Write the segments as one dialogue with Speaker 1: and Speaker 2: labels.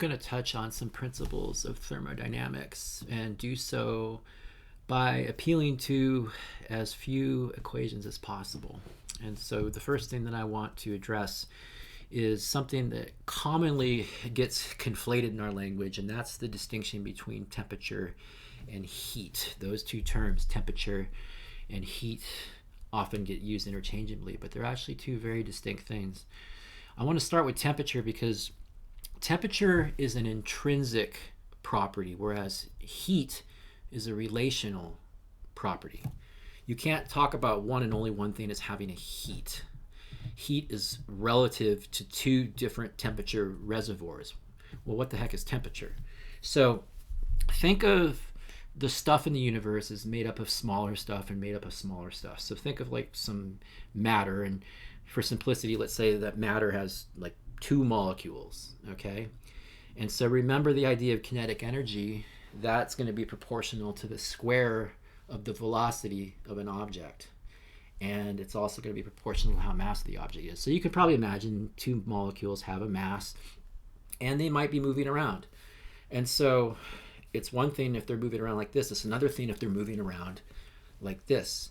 Speaker 1: going to touch on some principles of thermodynamics and do so by appealing to as few equations as possible. And so the first thing that I want to address is something that commonly gets conflated in our language, and that's the distinction between temperature and heat. Those two terms, temperature and heat, often get used interchangeably, but they're actually two very distinct things. I want to start with temperature because temperature is an intrinsic property, whereas heat is a relational property. You can't talk about one and only one thing as having a heat. Heat is relative to two different temperature reservoirs. Well, what the heck is temperature? So think of the stuff in the universe is made up of smaller stuff and made up of smaller stuff. So think of like some matter, and for simplicity, let's say that matter has like 2 molecules, okay? And so remember the idea of kinetic energy, that's going to be proportional to the square of the velocity of an object. And it's also going to be proportional to how massive the object is. So you can probably imagine 2 molecules have a mass, and they might be moving around. And so it's one thing if they're moving around like this. It's another thing if they're moving around like this.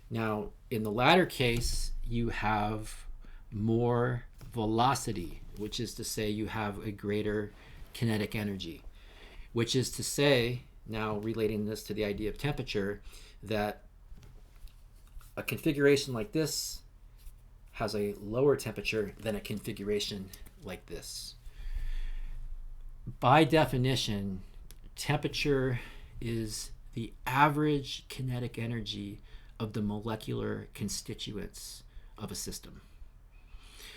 Speaker 1: Now, in the latter case, you have more velocity, which is to say you have a greater kinetic energy, which is to say, now relating this to the idea of temperature, that a configuration like this has a lower temperature than a configuration like this. By definition, temperature is the average kinetic energy of the molecular constituents of a system.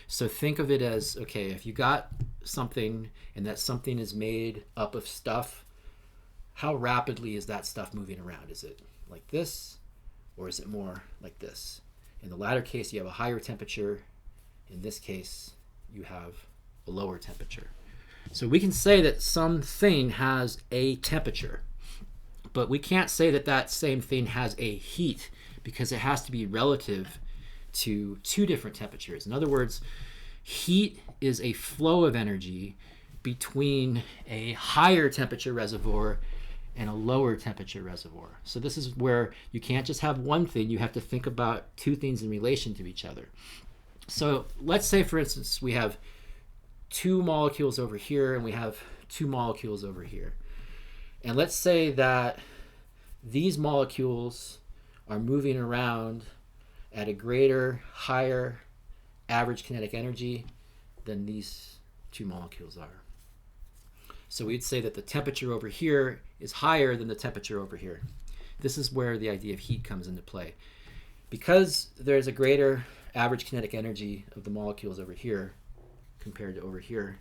Speaker 1: So think of it as, okay, if you got something and that something is made up of stuff, how rapidly is that stuff moving around? Is it like this, or is it more like this? In the latter case, you have a higher temperature. In this case, you have a lower temperature. So we can say that something has a temperature, but we can't say that that same thing has a heat, because it has to be relative to 2 different temperatures. In other words, heat is a flow of energy between a higher temperature reservoir and a lower temperature reservoir. So this is where you can't just have one thing, you have to think about 2 things in relation to each other. So let's say, for instance, we have 2 molecules over here and we have 2 molecules over here. And let's say that these molecules are moving around at a greater, higher average kinetic energy than these 2 molecules are. So we'd say that the temperature over here is higher than the temperature over here. This is where the idea of heat comes into play. Because there's a greater average kinetic energy of the molecules over here compared to over here,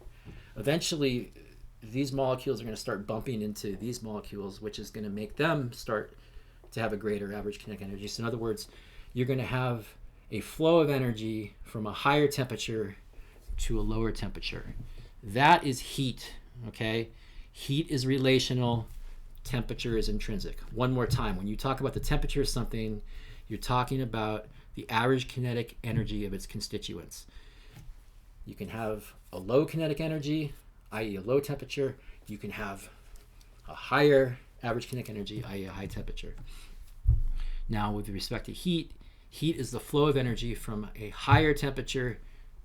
Speaker 1: eventually these molecules are going to start bumping into these molecules, which is going to make them start to have a greater average kinetic energy. So in other words, you're going to have a flow of energy from a higher temperature to a lower temperature. That is heat, okay? Heat is relational, temperature is intrinsic. One more time, when you talk about the temperature of something, you're talking about the average kinetic energy of its constituents. You can have a low kinetic energy, i.e. a low temperature. You can have a higher average kinetic energy, i.e. a high temperature. Now, with respect to heat, heat is the flow of energy from a higher temperature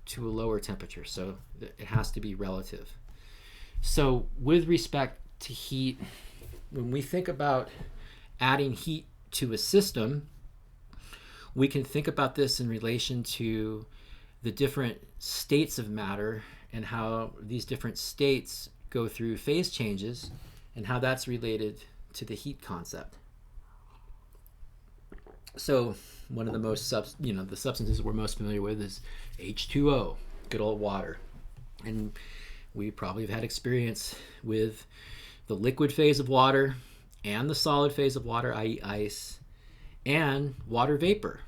Speaker 1: to a lower temperature. So it has to be relative. So with respect to heat, when we think about adding heat to a system, we can think about this in relation to the different states of matter and how these different states go through phase changes and how that's related to the heat concept. So one of the most the substances we're most familiar with is H2O, good old water. And we probably have had experience with the liquid phase of water and the solid phase of water, i.e. ice, and water vapor.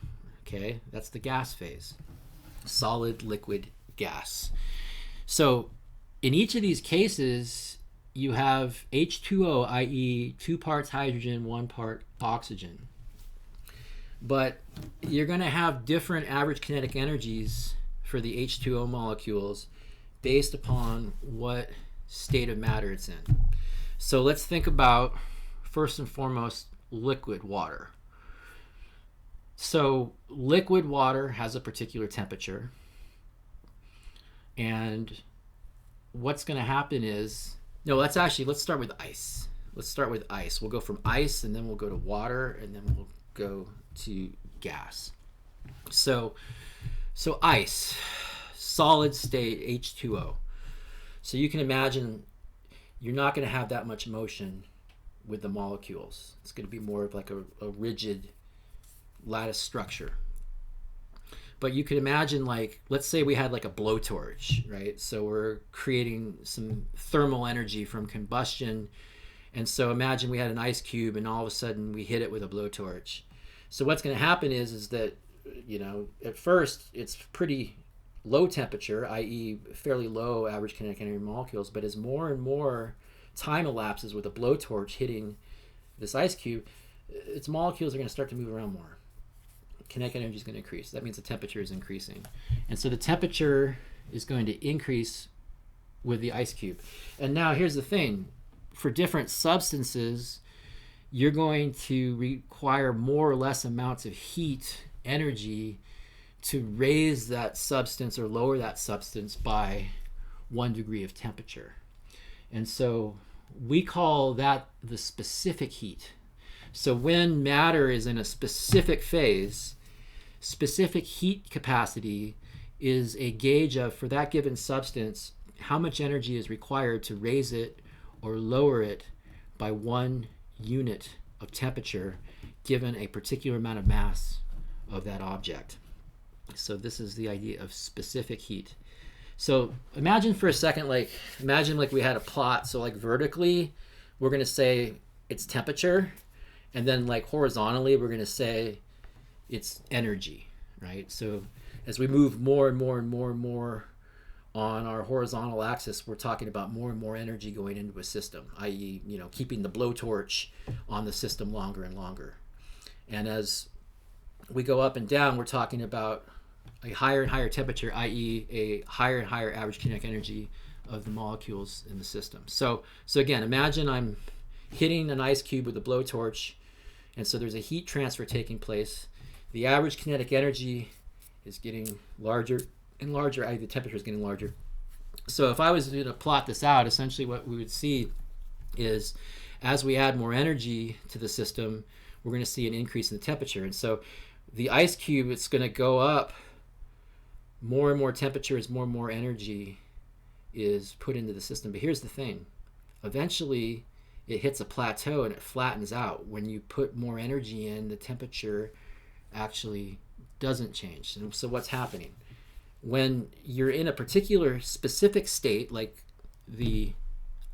Speaker 1: Okay, that's the gas phase. Solid, liquid, gas. So in each of these cases, you have H2O, i.e. 2 parts hydrogen, 1 part oxygen. But you're going to have different average kinetic energies for the H2O molecules based upon what state of matter it's in. So let's think about, first and foremost, liquid water. So liquid water has a particular temperature, and what's going to happen is, no, let's start with ice. Let's start with ice. We'll go from ice, and then we'll go to water, and then we'll go to gas. So ice, solid state, H2O. So you can imagine you're not going to have that much motion with the molecules. It's going to be more of like a rigid lattice structure. But you could imagine, like, let's say we had like a blowtorch, right? So we're creating some thermal energy from combustion. And so imagine we had an ice cube and all of a sudden we hit it with a blowtorch. So what's going to happen is that, you know, at first it's pretty low temperature, i.e. fairly low average kinetic energy molecules. But as more and more time elapses with a blowtorch hitting this ice cube, its molecules are going to start to move around more. Kinetic energy is going to increase. That means the temperature is increasing. And so the temperature is going to increase with the ice cube. And now here's the thing. For different substances, you're going to require more or less amounts of heat, energy, to raise that substance or lower that substance by 1 degree of temperature. And so we call that the specific heat. So when matter is in a specific phase, specific heat capacity is a gauge of, for that given substance, how much energy is required to raise it or lower it by 1 unit of temperature given a particular amount of mass of that object. So this is the idea of specific heat. So imagine for a second, imagine we had a plot. So like vertically, we're going to say it's temperature. And then like horizontally, we're going to say it's energy, right? So as we move more and more and more and more on our horizontal axis, we're talking about more and more energy going into a system, i.e., you know, keeping the blowtorch on the system longer and longer. And as we go up and down, we're talking about a higher and higher temperature, i.e. a higher and higher average kinetic energy of the molecules in the system. So again, imagine I'm hitting an ice cube with a blowtorch, and so there's a heat transfer taking place. The average kinetic energy is getting larger and larger, i.e. the temperature is getting larger. So if I was to plot this out, essentially what we would see is as we add more energy to the system, we're going to see an increase in the temperature. And so the ice cube, it's going to go up more and more temperature as more and more energy is put into the system. But here's the thing. Eventually, it hits a plateau and it flattens out. When you put more energy in, the temperature actually doesn't change. And so what's happening? When you're in a particular specific state, like the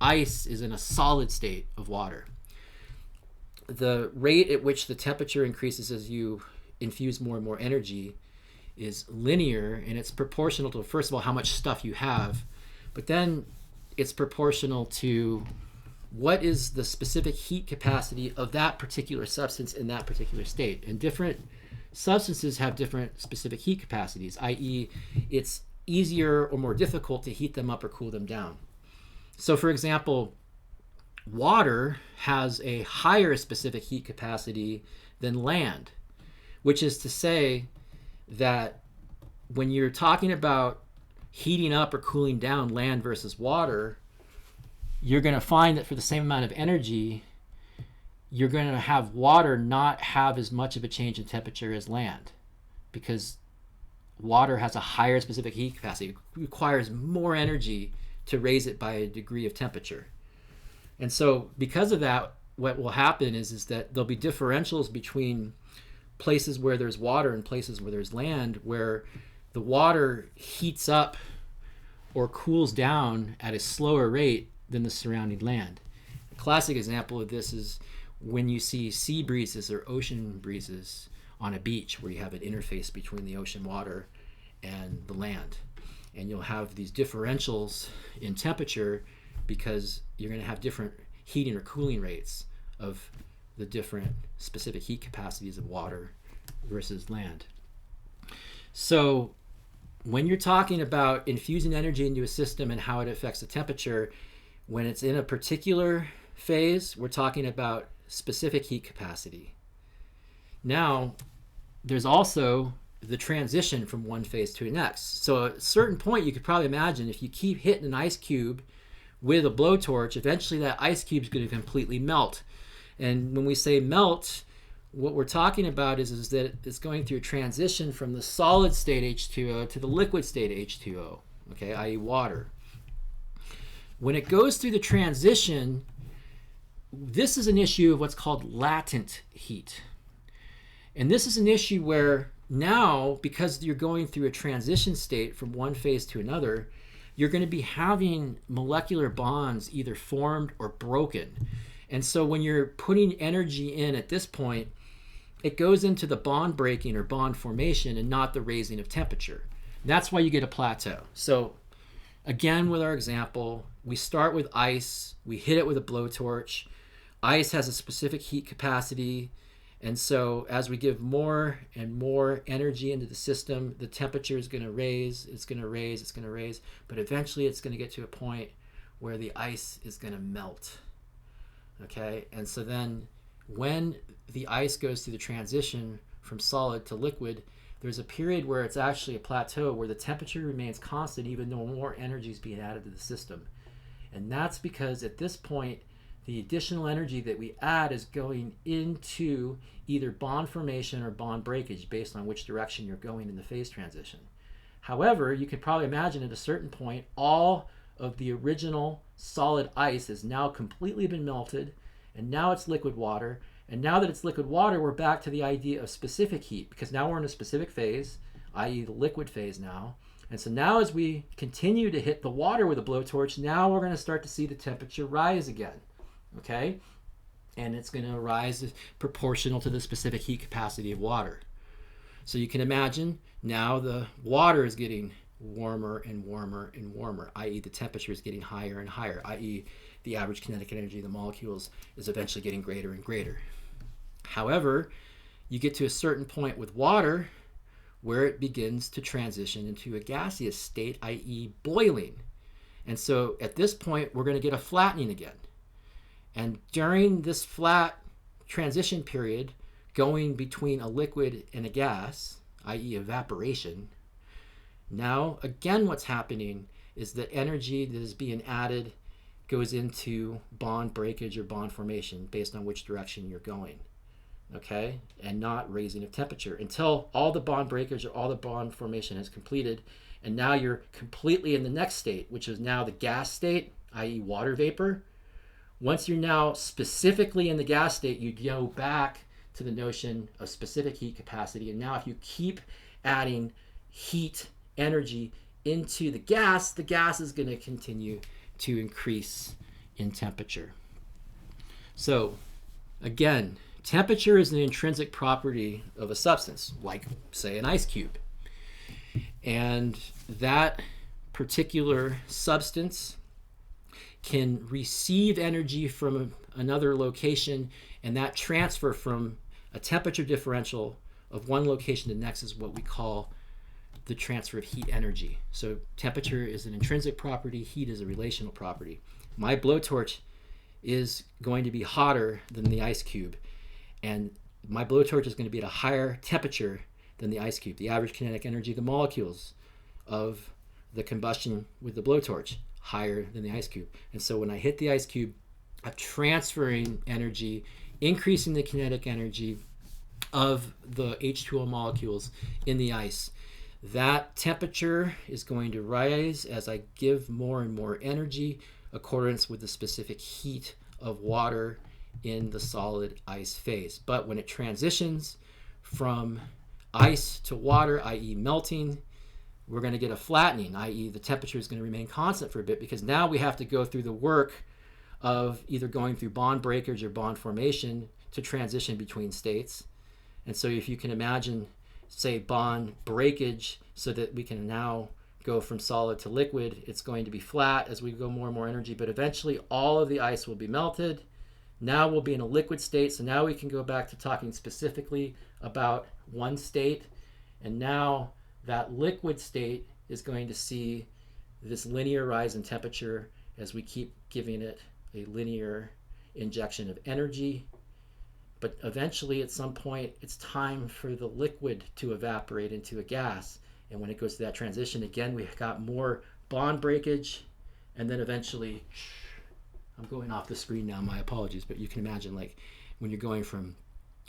Speaker 1: ice is in a solid state of water, the rate at which the temperature increases as you infuse more and more energy is linear, and it's proportional to, first of all, how much stuff you have, but then it's proportional to what is the specific heat capacity of that particular substance in that particular state. And different substances have different specific heat capacities, i.e. it's easier or more difficult to heat them up or cool them down. So for example, water has a higher specific heat capacity than land, which is to say that when you're talking about heating up or cooling down land versus water, you're going to find that for the same amount of energy, you're going to have water not have as much of a change in temperature as land, because water has a higher specific heat capacity. It requires more energy to raise it by a degree of temperature. And so because of that, what will happen is that there'll be differentials between places where there's water and places where there's land, where the water heats up or cools down at a slower rate than the surrounding land. A classic example of this is when you see sea breezes or ocean breezes on a beach, where you have an interface between the ocean water and the land. And you'll have these differentials in temperature because you're going to have different heating or cooling rates of the different specific heat capacities of water versus land. So when you're talking about infusing energy into a system and how it affects the temperature, When it's in a particular phase, we're talking about specific heat capacity. Now, there's also the transition from one phase to the next. So at a certain point, you could probably imagine if you keep hitting an ice cube with a blowtorch, eventually that ice cube is going to completely melt. And when we say melt, what we're talking about is that it's going through a transition from the solid state H2O to the liquid state H2O, okay, i.e. water. When it goes through the transition, this is an issue of what's called latent heat. And this is an issue where now, because you're going through a transition state from one phase to another, you're going to be having molecular bonds either formed or broken. And so when you're putting energy in at this point, it goes into the bond breaking or bond formation and not the raising of temperature. That's why you get a plateau. So again, with our example, we start with ice, we hit it with a blowtorch. Ice has a specific heat capacity, and so as we give more and more energy into the system, the temperature is going to raise, it's going to raise, it's going to raise, but eventually it's going to get to a point where the ice is going to melt. Okay, and so then when the ice goes through the transition from solid to liquid, there's a period where it's actually a plateau where the temperature remains constant even though more energy is being added to the system. And that's because at this point, the additional energy that we add is going into either bond formation or bond breakage based on which direction you're going in the phase transition. However, you can probably imagine at a certain point, all of the original solid ice has now completely been melted, and now it's liquid water. And now that it's liquid water, we're back to the idea of specific heat, because now we're in a specific phase, i.e. the liquid phase now. And so now as we continue to hit the water with a blowtorch, now we're going to start to see the temperature rise again. Okay? And it's going to rise proportional to the specific heat capacity of water. So you can imagine now the water is getting warmer and warmer and warmer, i.e. the temperature is getting higher and higher, i.e. the average kinetic energy of the molecules is eventually getting greater and greater. However, you get to a certain point with water where it begins to transition into a gaseous state, i.e. boiling. And so at this point, we're going to get a flattening again. And during this flat transition period, going between a liquid and a gas, i.e. evaporation, now again what's happening is that energy that is being added goes into bond breakage or bond formation based on which direction you're going, okay? And not raising of temperature until all the bond breakage or all the bond formation is completed, and now you're completely in the next state, which is now the gas state, i.e. water vapor. Once you're now specifically in the gas state, you go back to the notion of specific heat capacity, and now if you keep adding heat energy into the gas is going to continue to increase in temperature. So again, temperature is an intrinsic property of a substance, like say an ice cube. And that particular substance can receive energy from another location, and that transfer from a temperature differential of one location to the next is what we call the transfer of heat energy. So temperature is an intrinsic property, heat is a relational property. My blowtorch is going to be hotter than the ice cube, and my blowtorch is going to be at a higher temperature than the ice cube. The average kinetic energy of the molecules of the combustion with the blowtorch, higher than the ice cube. And so when I hit the ice cube, I'm transferring energy, increasing the kinetic energy of the H2O molecules in the ice. That temperature is going to rise as I give more and more energy accordance with the specific heat of water in the solid ice phase. But when it transitions from ice to water, i.e. melting, we're going to get a flattening, i.e. the temperature is going to remain constant for a bit, because now we have to go through the work of either going through bond breakage or bond formation to transition between states. And so if you can imagine, say, bond breakage, so that we can now go from solid to liquid, it's going to be flat as we go more and more energy, but eventually all of the ice will be melted. Now we'll be in a liquid state, so now we can go back to talking specifically about one state, and now that liquid state is going to see this linear rise in temperature, as we keep giving it a linear injection of energy. But eventually, at some point, it's time for the liquid to evaporate into a gas. And when it goes to that transition, again, we've got more bond breakage. And then eventually, I'm going off the screen now, my apologies, but you can imagine, like, when you're going from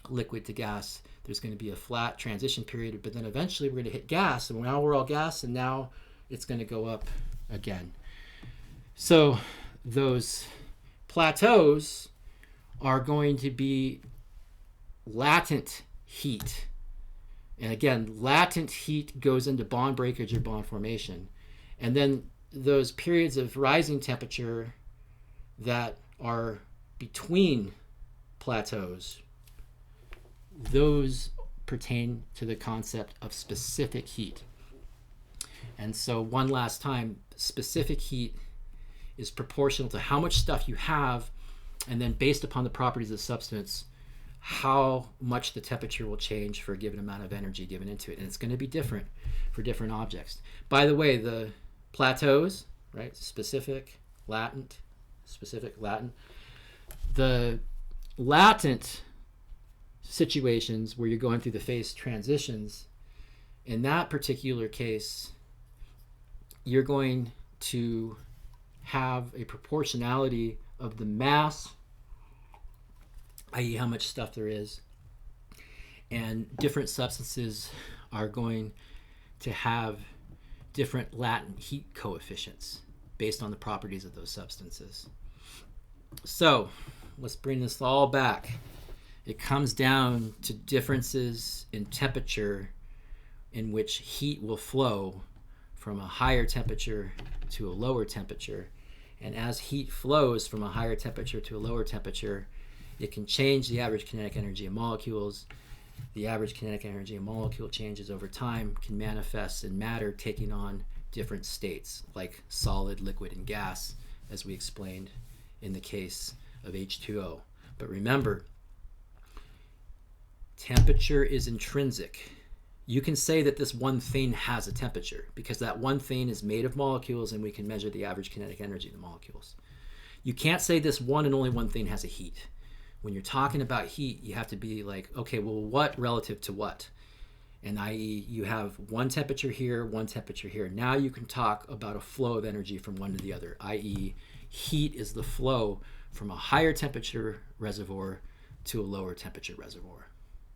Speaker 1: liquid to gas, there's going to be a flat transition period, but then eventually we're going to hit gas, and now we're all gas, and now it's going to go up again. So those plateaus are going to be latent heat. And again, latent heat goes into bond breakage or bond formation. And then those periods of rising temperature that are between plateaus, those pertain to the concept of specific heat. And so one last time, specific heat is proportional to how much stuff you have, and then based upon the properties of the substance, how much the temperature will change for a given amount of energy given into it. And it's going to be different for different objects. By the way, the plateaus, right, specific, latent, the latent situations where you're going through the phase transitions, in that particular case, you're going to have a proportionality of the mass, i.e. how much stuff there is, and different substances are going to have different latent heat coefficients based on the properties of those substances. So let's bring this all back. It comes down to differences in temperature in which heat will flow from a higher temperature to a lower temperature. And as heat flows from a higher temperature to a lower temperature, it can change the average kinetic energy of molecules. The average kinetic energy of molecule changes over time, can manifest in matter taking on different states, like solid, liquid, and gas, as we explained in the case of H2O. But remember, temperature is intrinsic. You can say that this one thing has a temperature because that one thing is made of molecules and we can measure the average kinetic energy of the molecules. You can't say this one and only one thing has a heat. When you're talking about heat, you have to be like, okay, well, what relative to what? And i.e., you have one temperature here, one temperature here. Now you can talk about a flow of energy from one to the other, i.e., heat is the flow from a higher temperature reservoir to a lower temperature reservoir.